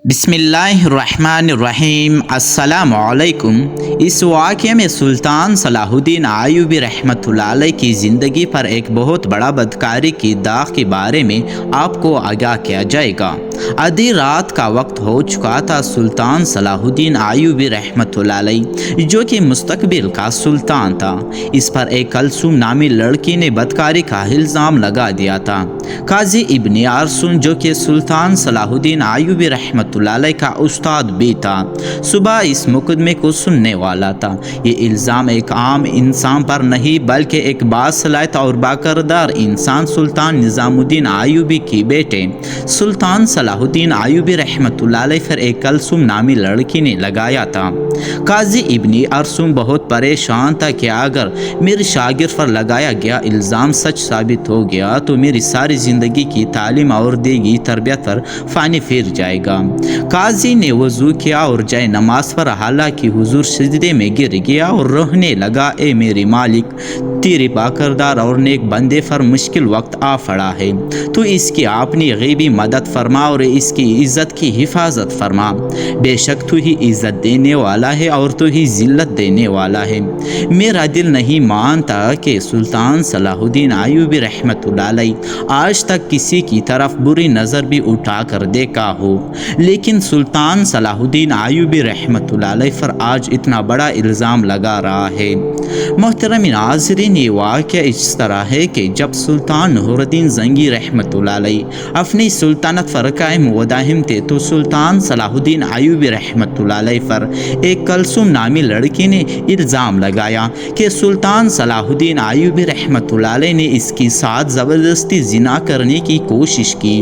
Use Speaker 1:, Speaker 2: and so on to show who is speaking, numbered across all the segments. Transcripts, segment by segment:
Speaker 1: بسم اللہ الرحمن الرحیم۔ السلام علیکم۔ اس واقعے میں سلطان صلاح الدین ایوبی رحمۃ اللہ علیہ کی زندگی پر ایک بہت بڑا بدکاری کی داغ کے بارے میں آپ کو آگاہ کیا جائے گا۔ آدھی رات کا وقت ہو چکا تھا۔ سلطان صلاح الدین ایوبی رحمۃ اللہ علیہ جو کہ مستقبل کا سلطان تھا، اس پر ایک کلثوم نامی لڑکی نے بدکاری کا الزام لگا دیا تھا۔ قاضی ابن ارسطو جو کہ سلطان صلاح الدین ایوبی رحمۃ اللہ علیہ کا استاد بھی تھا، صبح اس مقدمے کو سننے والا تھا۔ یہ الزام ایک عام انسان پر نہیں بلکہ ایک باصلاحیت اور باکردار انسان سلطان نظام الدین ایوبی کی بیٹے سلطان صلاح الدین ایوبی رحمۃ اللہ علیہ پر ایک کلثوم نامی لڑکی نے لگایا تھا۔ قاضی ابن ارسطو بہت پریشان تھا کہ اگر میرے شاگرد پر لگایا گیا الزام سچ ثابت ہو گیا تو میری ساری زندگی کی تعلیم اور دیگی تربیت پر پانی پھر جائے گا۔ قاضی نے وضو کیا اور جائے نماز پر حالانکہ حضور سجدے میں گر گیا اور رونے لگا، اے میرے مالک، تیرے باکردار اور نیک بندے پر مشکل وقت آ پڑا ہے، تو اس کی اپنی غیبی مدد فرما اور اس کی عزت کی حفاظت فرما۔ بے شک تو ہی عزت دینے والا ہے اور تو ہی ذلت دینے والا ہے۔ میرا دل نہیں مانتا کہ سلطان صلاح الدین ایوبی رحمۃ اللہ علیہ آج تک کسی کی طرف بری نظر بھی اٹھا کر دیکھا ہو، لیکن سلطان صلاح الدین ایوبی رحمۃ اللہ علیہ پر آج اتنا بڑا الزام لگا رہا ہے۔ محترم ناظرین، یہ واقعہ اس طرح ہے کہ جب سلطان نور الدین زنگی رحمۃ اللہ علیہ اپنی سلطنت پر قائم و دائم تھے تو سلطان صلاح الدین ایوبی رحمۃ اللہ علیہ پر ایک کلثوم نامی لڑکی نے الزام لگایا کہ سلطان صلاح الدین ایوبی رحمۃ اللہ علیہ نے اس کے ساتھ زبردستی زنا کرنے کی کوشش کی۔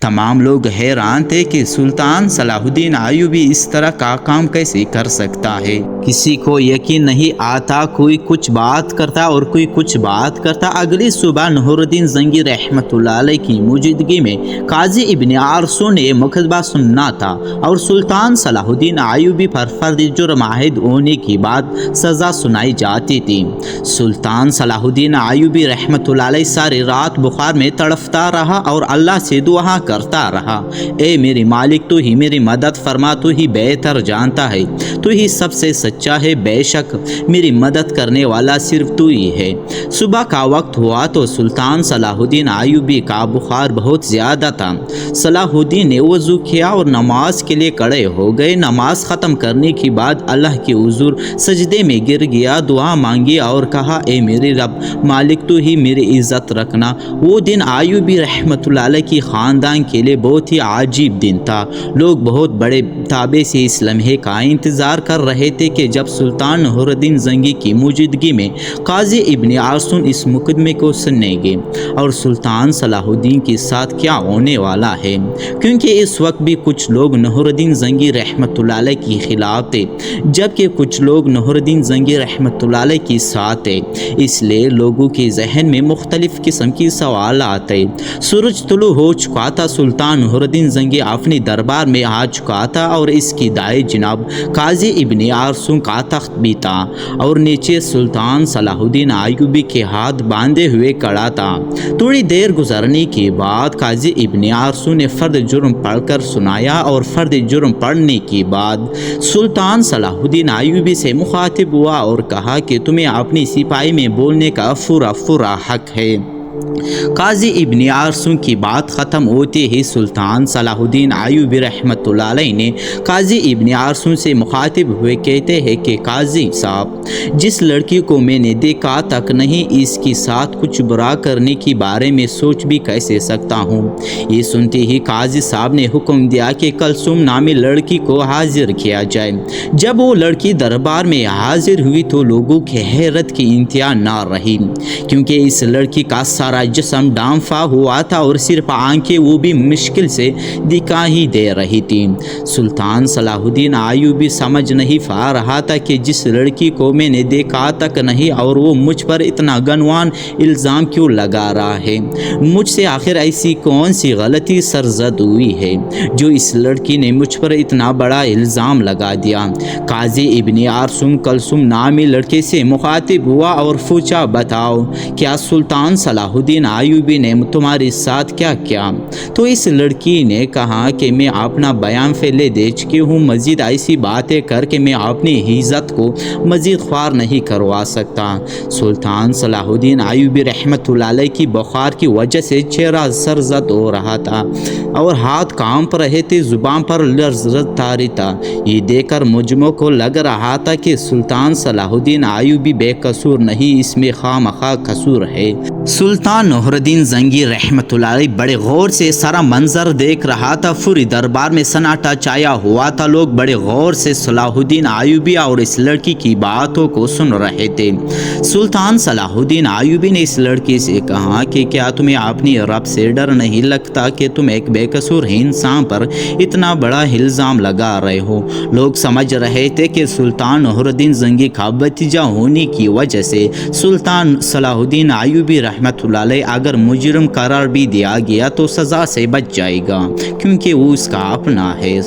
Speaker 1: تمام لوگ حیران تھے کہ سلطان صلاح الدین ایوبی اس طرح کا کام کیسے کر سکتا ہے۔ کسی کو یقین نہیں آتا، کوئی کچھ بات کرتا اور کوئی کچھ بات کرتا۔ اگلی صبح نور الدین زنگی رحمۃ اللہ علیہ کی موجودگی میں قاضی ابن ارسطو نے مقدمہ سننا تھا اور سلطان صلاح الدین ایوبی پر فرد جرم عائد ہونے کے بعد سزا سنائی جاتی تھی۔ سلطان صلاح الدین ایوبی رحمۃ اللہ علیہ ساری رات بخار میں تڑپتا رہا اور اللہ سے دعا کرتا رہا، اے میرے مالک، تو ہی میری مدد فرما، تو ہی بہتر جانتا ہے، تو ہی سب سے سچا ہے، بے شک میری مدد کرنے والا صرف تو ہی ہے۔ صبح کا وقت ہوا تو سلطان صلاح الدین ایوبی کا بخار بہت زیادہ تھا۔ صلاح الدین نے وضو کیا اور نماز کے لیے کھڑے ہو گئے۔ نماز ختم کرنے کے بعد اللہ کے حضور سجدے میں گر گیا، دعا مانگی اور کہا، اے میرے رب مالک، تو ہی میری عزت رکھنا۔ وہ دن ایوبی رحمۃ اللہ علیہ کی خاندان کے لیے بہت ہی عجیب دن تھا۔ لوگ بہت بڑے تابع سے اس لمحے کا انتظار کر رہے تھے کہ جب سلطان نور الدین زنگی کی موجودگی میں قاضی ابن ارسطو اس مقدمے کو سنیں گے اور سلطان صلاح الدین کے ساتھ کیا ہونے والا ہے، کیونکہ اس وقت بھی کچھ لوگ نور الدین زنگی رحمۃ اللہ علیہ کے خلاف تھے جبکہ کچھ لوگ نور الدین زنگی رحمۃ اللہ علیہ کے ساتھ تھے۔ اس لیے لوگوں کے ذہن میں مختلف قسم کے سوالات تھے۔ سورج طلوع ہو چکا تھا، سلطان نور الدین زنگی اپنے دربار میں آ چکا تھا اور اس کی دائیں جناب قاضی ابن ارسطو کا تخت بھی تھا اور نیچے سلطان صلاح الدین ایوبی کے ہاتھ باندھے ہوئے کھڑا تھا۔ تھوڑی دیر گزرنے کے بعد قاضی ابن ارسطو نے فرد جرم پڑھ کر سنایا اور فرد جرم پڑھنے کے بعد سلطان صلاح الدین ایوبی سے مخاطب ہوا اور کہا کہ تمہیں اپنی سپاہی میں بولنے کا پورا حق ہے۔ قاضی ابن ارسطو کی بات ختم ہوتے ہی سلطان صلاح الدین ایوبی رحمۃ اللہ علیہ نے قاضی ابن ارسطو سے مخاطب ہوئے کہتے ہیں کہ قاضی صاحب، جس لڑکی کو میں نے دیکھا تک نہیں، اس کے ساتھ کچھ برا کرنے کے بارے میں سوچ بھی کیسے سکتا ہوں۔ یہ سنتے ہی قاضی صاحب نے حکم دیا کہ کلثوم نامی لڑکی کو حاضر کیا جائے۔ جب وہ لڑکی دربار میں حاضر ہوئی تو لوگوں کی حیرت کی انتہا نہ رہی، کیونکہ اس لڑکی کا سارا جسم ڈانفا ہوا تھا اور صرف آنکھیں وہ بھی مشکل سے دکھائی دے رہی تھی۔ سلطان صلاح الدین ایوبی سمجھ نہیں پا رہا تھا کہ جس لڑکی کو میں نے دیکھا تک نہیں اور وہ مجھ پر اتنا گنوان الزام کیوں لگا رہا ہے، مجھ سے آخر ایسی کون سی غلطی سرزد ہوئی ہے جو اس لڑکی نے مجھ پر اتنا بڑا الزام لگا دیا۔ قاضی ابن ارسطو کلثوم نامی لڑکے سے مخاطب ہوا اور پوچھا، بتاؤ کیا سلطان صلاح الدین ایوبی نے تمہارے ساتھ کیا کیا؟ تو اس لڑکی نے کہا کہ میں اپنا بیان پہلے دے چکی ہوں، مزید ایسی باتیں کر کے میں اپنی عزت کو مزید خوار نہیں کروا سکتا۔ سلطان صلاح الدین ایوبی رحمۃ اللہ علیہ کی بخار کی وجہ سے چہرہ سرزد ہو رہا تھا اور ہاتھ کانپ رہے تھے، زبان پر لرز طاری تھا۔ یہ دیکھ کر مجمع کو لگ رہا تھا کہ سلطان صلاح الدین ایوبی بے قصور نہیں، اس میں خواہ قصور ہے۔ سلطان نور الدین زنگی رحمۃ اللہ علیہ بڑے غور سے سارا منظر دیکھ رہا تھا۔ پوری دربار میں سناٹا چھایا ہوا تھا، لوگ بڑے غور سے صلاح الدین ایوبی اور اس لڑکی کی باتوں کو سن رہے تھے۔ سلطان صلاح الدین ایوبی نے اس لڑکی سے کہا کہ کیا تمہیں اپنی رب سے ڈر نہیں لگتا کہ تم ایک بے قصور انسان پر اتنا بڑا الزام لگا رہے ہو؟ لوگ سمجھ رہے تھے کہ سلطان نور الدین زنگی کا بھتیجا ہونے کی وجہ سے سلطان صلاح الدین ایوبی رحمۃ اللہ علیہ اگر مجرم قرار بھی دیا گیا تو سزا سے بچ جائے گا، کیونکہ وہ اس کا اپنا ہے۔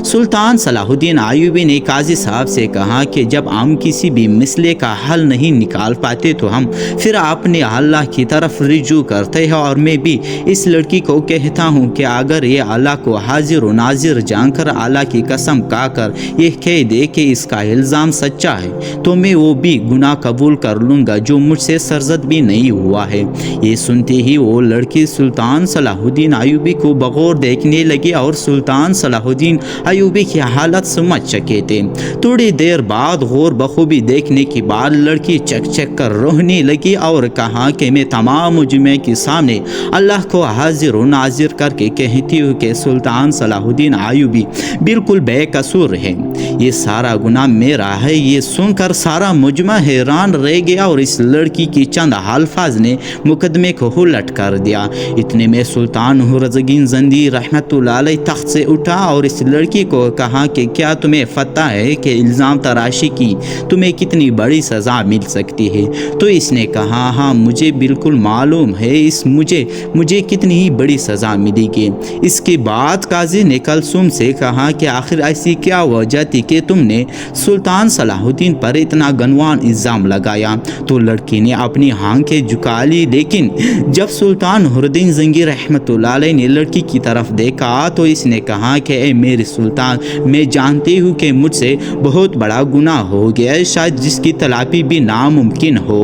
Speaker 1: سلطان صلاح الدین ایوبی نے قاضی صاحب سے کہا کہ جب ہم کسی بھی مسئلے کا حل نہیں نکال پاتے تو ہم پھر اپنے اللہ کی طرف رجوع کرتے ہیں، اور میں بھی اس لڑکی کو کہتا ہوں کہ اگر یہ اللہ کو حاضر و ناظر جان کر اللہ کی قسم کھا کر یہ کہہ دے کہ اس کا الزام سچا ہے تو میں وہ بھی گناہ قبول کر لوں گا جو مجھ سے سرزد بھی نہیں ہوا ہے۔ یہ سنتے ہی وہ لڑکی سلطان صلاح الدین ایوبی کو بغور دیکھنے لگی اور سلطان صلاح الدین ایوبی کی حالت سمجھ چکے تھے۔ تھوڑی دیر بعد غور بخوبی دیکھنے کے بعد لڑکی چک چک کر رونے لگی اور کہا کہ میں تمام مجمع کے سامنے اللہ کو حاضر و ناظر کر کے کہتی ہوں کہ سلطان صلاح الدین ایوبی بالکل بے قصور ہے، یہ سارا گناہ میرا ہے۔ یہ سن کر سارا مجمع حیران رہ گیا اور اس لڑکی کی چند الفاظ نے مقدمے کو الٹ کر دیا۔ اتنے میں سلطان نور الدین زنگی رحمۃ اللہ علیہ تخت سے اٹھا اور اس لڑکی کو کہا کہ کیا تمہیں پتہ ہے کہ الزام تراشی کی تمہیں کتنی بڑی سزا مل سکتی ہے؟ تو اس نے کہا ہاں مجھے بالکل معلوم ہے، مجھے کتنی ہی بڑی سزا ملے گی۔ اس کے بعد قاضی نے کلثوم سے کہا کہ آخر ایسی کیا وجہ تھی کہ تم نے سلطان صلاح الدین پر اتنا گنوان الزام لگایا؟ تو لڑکی نے اپنی آنکھیں جھکا لی، لیکن جب سلطان نور الدین زنگی رحمۃ اللہ علیہ نے لڑکی کی طرف دیکھا تو اس نے کہا کہ اے میرے سلطان، میں جانتی ہوں کہ مجھ سے بہت بڑا گناہ ہو گیا ہے، شاید جس کی تلافی بھی ناممکن ہو۔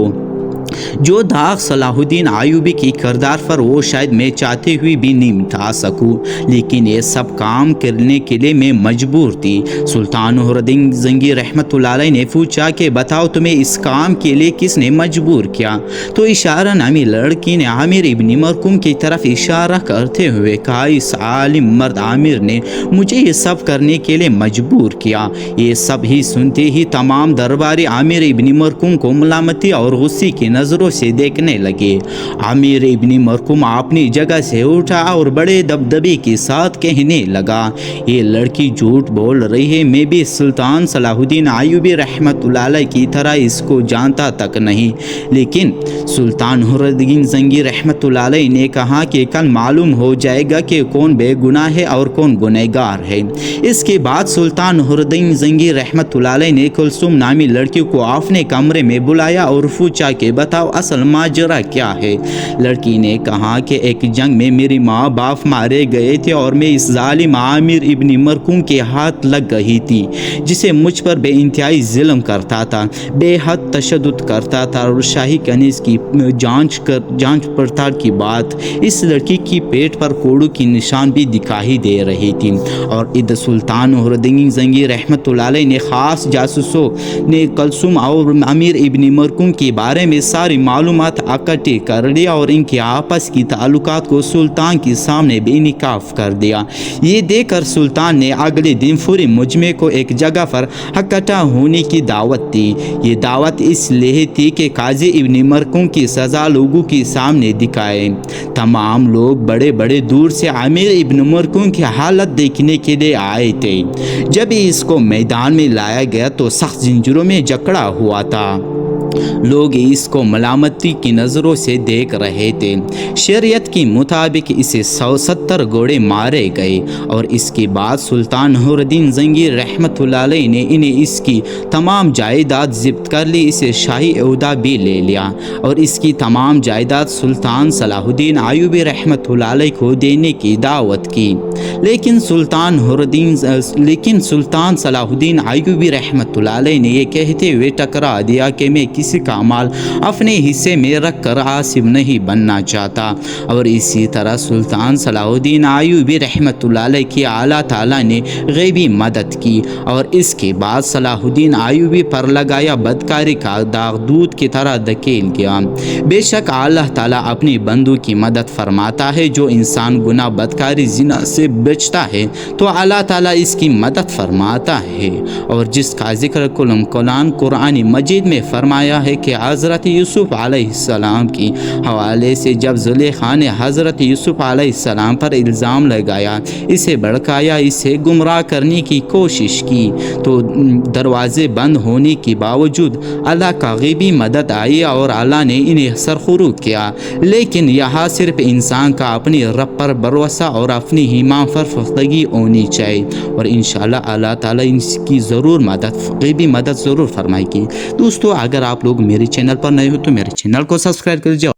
Speaker 1: جو داغ صلاح الدین ایوبی کی کردار پر وہ شاید میں چاہتے ہوئے بھی نہیں مٹا سکوں، لیکن یہ سب کام کرنے کے لیے میں مجبور تھی۔ سلطان نور الدین زنگی رحمۃ اللہ علیہ نے پوچھا کہ بتاؤ تمہیں اس کام کے لیے کس نے مجبور کیا؟ تو اشارہ نامی لڑکی نے عامر ابن مرکم کی طرف اشارہ کرتے ہوئے کہا اس عالم مرد عامر نے مجھے یہ سب کرنے کے لیے مجبور کیا۔ یہ سب ہی سنتے ہی تمام درباری عامر ابن مرکم کو ملامتی اور غصے کی نظروں سے دیکھنے لگے۔ عامر ابن مرکم اپنی جگہ سے اٹھا اور بڑے دبدبے کے ساتھ کہنے لگا یہ لڑکی جھوٹ بول رہی ہے، میں بھی سلطان صلاح الدین ایوبی رحمۃ اللہ علیہ کی طرح اس کو جانتا تک نہیں۔ لیکن سلطان نور الدین زنگی رحمۃ اللہ علیہ نے کہا کہ کل معلوم ہو جائے گا کہ کون بے گناہ ہے اور کون گنہگار ہے۔ اس کے بعد سلطان نور الدین زنگی رحمۃ اللہ علیہ نے کلثوم نامی لڑکی کو اپنے کمرے میں بلایا اور پوچھا کہ بتاؤ اصل ماجرا کیا ہے؟ لڑکی نے کہا کہ ایک جنگ میں میری ماں باپ مارے گئے تھے اور میں اس ظالم عامر ابن مرکم کے ہاتھ لگ گئی تھی، جسے مجھ پر بے انتہائی ظلم کرتا تھا، بے حد تشدد کرتا تھا اور شاہی کنیز کی جانچ پڑتال کی بات اس لڑکی کی پیٹ پر کوڑوں کی نشان بھی دکھائی دے رہی تھی۔ اور ادھر سلطان نور الدین زنگی رحمۃ اللہ علیہ نے خاص جاسوسوں نے کلثوم اور عامر ابن مرکم کے بارے میں ساری معلومات اکٹھی کر لیا اور ان کے آپس کی تعلقات کو سلطان کے سامنے بے نقاب کر دیا۔ یہ دیکھ کر سلطان نے اگلے دن پورے مجمع کو ایک جگہ پر اکٹھا ہونے کی دعوت دی۔ یہ دعوت اس لیے تھی کہ قاضی ابن مرکم کی سزا لوگوں کے سامنے دکھائے۔ تمام لوگ بڑے بڑے دور سے عامر ابن مرکم کی حالت دیکھنے کے لیے آئے تھے۔ جب اس کو میدان میں لایا گیا تو سخت زنجیروں میں جکڑا ہوا تھا۔ لوگ اس کو ملامتی کی نظروں سے دیکھ رہے تھے۔ شریعت کے مطابق اسے 170 گھوڑے مارے گئے اور اس کے بعد سلطان نور الدین جہانگیر رحمۃ اللہ علیہ نے انہیں اس کی تمام جائیداد ضبط کر لی، اسے شاہی عہدہ بھی لے لیا اور اس کی تمام جائیداد سلطان صلاح الدین ایوبی رحمۃ اللہ علیہ کو دینے کی دعوت کی۔ لیکن سلطان صلاح الدین ایوبی رحمۃ اللہ علیہ نے یہ کہتے ہوئے ٹکرا دیا کہ میں کسی کا مال اپنے حصے میں رکھ کر عاصم نہیں بننا چاہتا، اور اسی طرح سلطان صلاح الدین ایوبی رحمۃ اللہ علیہ کی اللہ تعالیٰ نے غیبی مدد کی اور اس کے بعد صلاح الدین ایوبی پر لگایا بدکاری کا داغ دودھ کی طرح دھکیل گیا۔ بے شک اللہ تعالیٰ اپنی بندوں کی مدد فرماتا ہے، جو انسان گناہ بدکاری زنا سے بچتا ہے تو اللہ تعالیٰ اس کی مدد فرماتا ہے، اور جس کا ذکر قرآن مجید میں فرمایا ہے کہ حضرت یوسف علیہ السلام کی حوالے سے جب زلیخا نے حضرت یوسف علیہ السلام پر الزام لگایا، اسے بھڑکایا، اسے گمراہ کرنے کی کوشش کی، تو دروازے بند ہونے کے باوجود اللہ کا غیبی مدد آئی اور اللہ نے انہیں سرخرو کیا۔ لیکن یہاں صرف انسان کا اپنی رب پر بھروسہ اور اپنی ایمان پر پختگی ہونی چاہیے، اور انشاءاللہ اللہ تعالیٰ ان کی ضرور غیبی مدد ضرور فرمائے گی۔ دوستو، اگر آپ لوگ میرے چینل پر نئے ہو تو میرے چینل کو سبسکرائب کر دیجیے۔